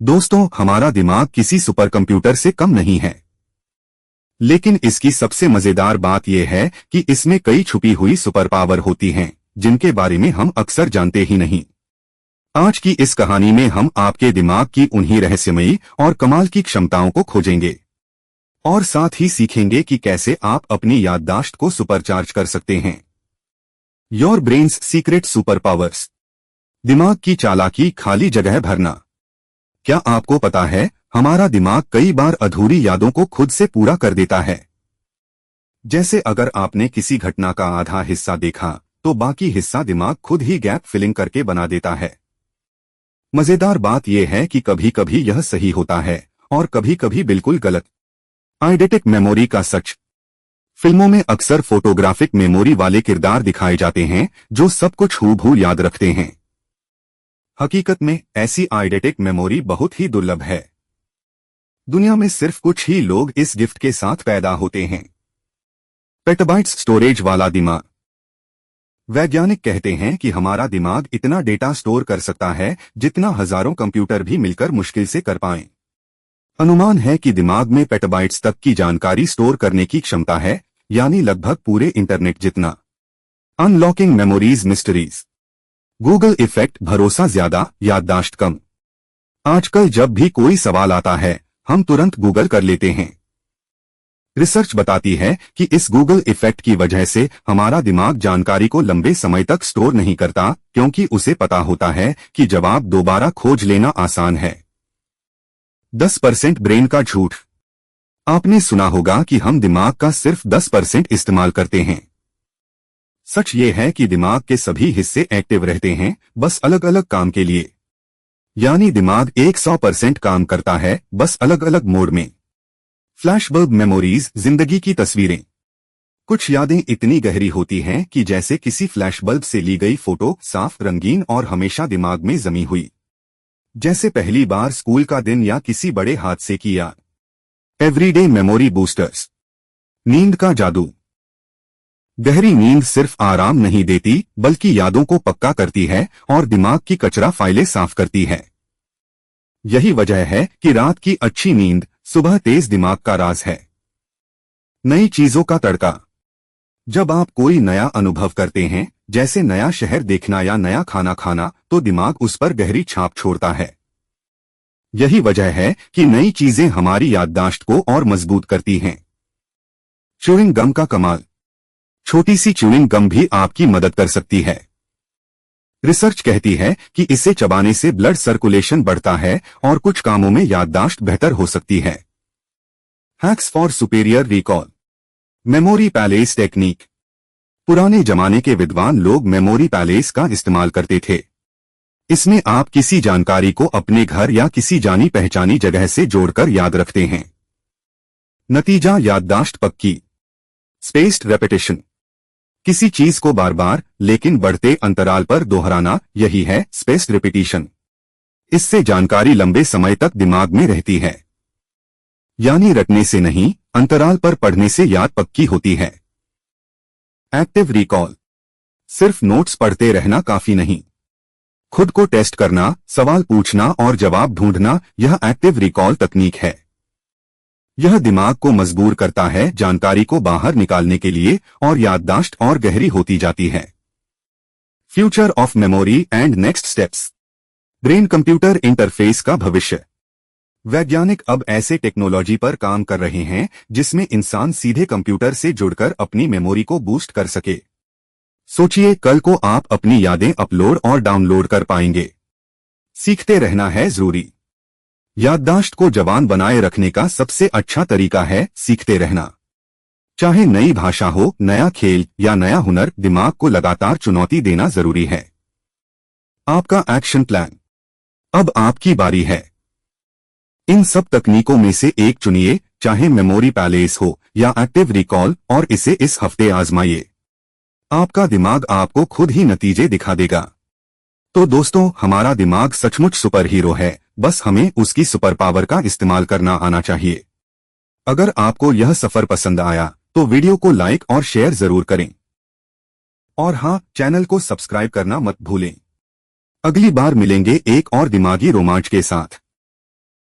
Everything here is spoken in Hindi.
दोस्तों, हमारा दिमाग किसी सुपर कंप्यूटर से कम नहीं है, लेकिन इसकी सबसे मजेदार बात यह है कि इसमें कई छुपी हुई सुपर पावर होती हैं, जिनके बारे में हम अक्सर जानते ही नहीं। आज की इस कहानी में हम आपके दिमाग की उन्हीं रहस्यमयी और कमाल की क्षमताओं को खोजेंगे और साथ ही सीखेंगे कि कैसे आप अपनी याददाश्त को सुपरचार्ज कर सकते हैं। Your brains secret super powers. दिमाग की चालाकी, खाली जगह भरना। क्या आपको पता है, हमारा दिमाग कई बार अधूरी यादों को खुद से पूरा कर देता है। जैसे अगर आपने किसी घटना का आधा हिस्सा देखा तो बाकी हिस्सा दिमाग खुद ही गैप फिलिंग करके बना देता है। मजेदार बात यह है कि कभी कभी यह सही होता है और कभी कभी बिल्कुल गलत। आइडेटिक मेमोरी का सच। फिल्मों में अक्सर फोटोग्राफिक मेमोरी वाले किरदार दिखाए जाते हैं जो सब कुछ हूबहू याद रखते हैं। हकीकत में ऐसी आइडेटिक मेमोरी बहुत ही दुर्लभ है। दुनिया में सिर्फ कुछ ही लोग इस गिफ्ट के साथ पैदा होते हैं। पेटाबाइट्स स्टोरेज वाला दिमाग। वैज्ञानिक कहते हैं कि हमारा दिमाग इतना डेटा स्टोर कर सकता है जितना हजारों कंप्यूटर भी मिलकर मुश्किल से कर पाएं। अनुमान है कि दिमाग में पेटाबाइट्स तक की जानकारी स्टोर करने की क्षमता है, यानी लगभग पूरे इंटरनेट जितना। Unlocking memories mysteries. Google effect. भरोसा ज्यादा, याददाश्त कम। आजकल जब भी कोई सवाल आता है हम तुरंत गूगल कर लेते हैं। रिसर्च बताती है कि इस गूगल इफेक्ट की वजह से हमारा दिमाग जानकारी को लंबे समय तक स्टोर नहीं करता, क्योंकि उसे पता होता है कि जवाब दोबारा खोज लेना आसान है। 10% ब्रेन का झूठ। आपने सुना होगा कि हम दिमाग का सिर्फ 10% इस्तेमाल करते हैं। सच ये है कि दिमाग के सभी हिस्से एक्टिव रहते हैं, बस अलग अलग काम के लिए। यानी दिमाग 100% काम करता है, बस अलग अलग मोड में। Flashbulb memories. जिंदगी की तस्वीरें। कुछ यादें इतनी गहरी होती हैं कि जैसे किसी फ्लैशबल्ब से ली गई फोटो, साफ, रंगीन और हमेशा दिमाग में जमी हुई। जैसे पहली बार स्कूल का दिन या किसी बड़े हादसे की याद। Everyday memory boosters. नींद का जादू। गहरी नींद सिर्फ आराम नहीं देती, बल्कि यादों को पक्का करती है और दिमाग की कचरा फाइलें साफ करती है। यही वजह है कि रात की अच्छी नींद सुबह तेज दिमाग का राज है। नई चीजों का तड़का। जब आप कोई नया अनुभव करते हैं, जैसे नया शहर देखना या नया खाना खाना, तो दिमाग उस पर गहरी छाप छोड़ता है। यही वजह है कि नई चीजें हमारी याददाश्त को और मजबूत करती हैं। च्यूइंग गम का कमाल। छोटी सी च्यूइंग गम भी आपकी मदद कर सकती है। रिसर्च कहती है कि इसे चबाने से ब्लड सर्कुलेशन बढ़ता है और कुछ कामों में याददाश्त बेहतर हो सकती है। Hacks for superior recall. Memory palace technique. पुराने जमाने के विद्वान लोग मेमोरी पैलेस का इस्तेमाल करते थे। इसमें आप किसी जानकारी को अपने घर या किसी जानी पहचानी जगह से जोड़कर याद रखते हैं। नतीजा, याददाश्त पक्की। Spaced repetition. किसी चीज को बार बार लेकिन बढ़ते अंतराल पर दोहराना, यही है स्पेस्ड रिपीटिशन। इससे जानकारी लंबे समय तक दिमाग में रहती है। यानी रटने से नहीं, अंतराल पर पढ़ने से याद पक्की होती है। Active recall. सिर्फ नोट्स पढ़ते रहना काफी नहीं। खुद को टेस्ट करना, सवाल पूछना और जवाब ढूंढना, यह एक्टिव रिकॉल तकनीक है। यह दिमाग को मजबूर करता है जानकारी को बाहर निकालने के लिए और याददाश्त और गहरी होती जाती है। Future of memory and next steps. Brain computer interface का भविष्य। वैज्ञानिक अब ऐसे टेक्नोलॉजी पर काम कर रहे हैं जिसमें इंसान सीधे कंप्यूटर से जुड़कर अपनी मेमोरी को बूस्ट कर सके। सोचिए, कल को आप अपनी यादें अपलोड और डाउनलोड कर पाएंगे। सीखते रहना है जरूरी। याददाश्त को जवान बनाए रखने का सबसे अच्छा तरीका है सीखते रहना। चाहे नई भाषा हो, नया खेल या नया हुनर, दिमाग को लगातार चुनौती देना जरूरी है। आपका एक्शन प्लान। अब आपकी बारी है। इन सब तकनीकों में से एक चुनिए, चाहे मेमोरी पैलेस हो या एक्टिव रिकॉल, और इसे इस हफ्ते आजमाइए। आपका दिमाग आपको खुद ही नतीजे दिखा देगा। तो दोस्तों, हमारा दिमाग सचमुच सुपर हीरो है, बस हमें उसकी सुपर पावर का इस्तेमाल करना आना चाहिए। अगर आपको यह सफर पसंद आया तो वीडियो को लाइक और शेयर जरूर करें। और हाँ, चैनल को सब्सक्राइब करना मत भूलें। अगली बार मिलेंगे एक और दिमागी रोमांच के साथ।